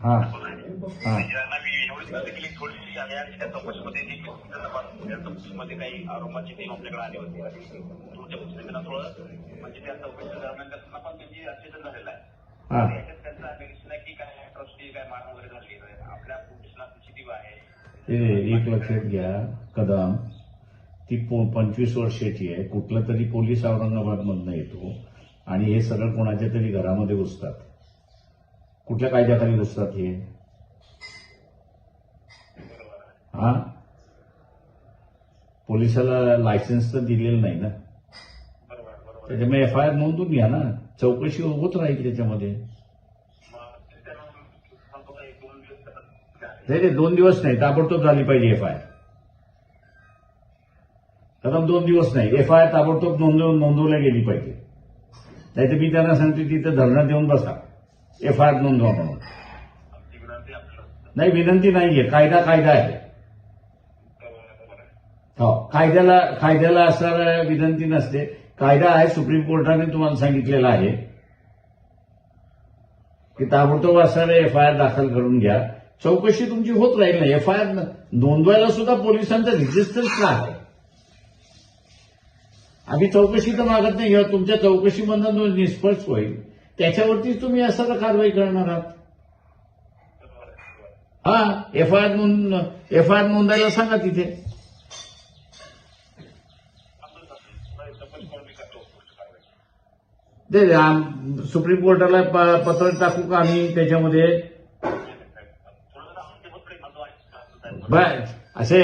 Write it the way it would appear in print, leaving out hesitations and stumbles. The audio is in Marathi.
हा ज्यांना मी एवढी देखील थोडीशी आली आणि त्या चौकशीमध्ये चौकशीमध्ये काही आरोपाची टीम आपल्याकडे आली होती आणि तुमच्या पुस्तकांना थोडं म्हणजे त्या चौकशी दरम्यान त्यांना पण त्यांची अचेतन झालेला आहे. याच्यात त्यांचा निरीक्षण आहे की काय ट्रस्टी काय मान वगैरे झाली आपल्या पोलिसांना सीसीटीव्ही आहे. एक लक्षात घ्या कदम, ती 25 वर्षाची आहे. कुठला तरी पोलीस औरंगाबादमधनं येतो आणि हे सगळं कोणाच्या तरी घरामध्ये घुसतात. कुठल्या कायद्याखाली घुसतात हे? हा, पोलिसाला लायसन्स तर दिलेलं नाही ना, त्याच्यामुळे एफआयआर नोंदून घ्या ना, चौकशी होत राहील त्याच्यामध्ये. नाही 2 दिवस नाही, ताबडतोब झाली पाहिजे एफआयआर. कदम 2 दिवस नाही, एफआयआर ताबडतोब नोंदवल्या गेली पाहिजे. नाही तर मी त्यांना सांगतो तिथं धरणं देऊन बसा, एफआयआर नोंदवा म्हणून. नाही, विनंती नाहीये, कायदा आहे. हो, कायद्याला असं विनंती नसते. कायदा आहे, सुप्रीम कोर्टाने तुम्हाला सांगितलेला आहे की ताबडतोब असणारे एफआयआर दाखल करून घ्या. चौकशी तुमची होत राहील ना. एफआयआर नोंदवायला सुद्धा पोलिसांचा रेजिस्टन्स का आहे? आम्ही चौकशी तर मागत नाही, किंवा तुमच्या चौकशीमधून निष्पक्ष होईल त्याच्यावरतीच तुम्ही असं कारवाई करणार आहात. हा, एफआयआर नोंदायला सांगा तिथे. सुप्रीम कोर्टाला पत्र टाकू का आम्ही त्याच्यामध्ये? असे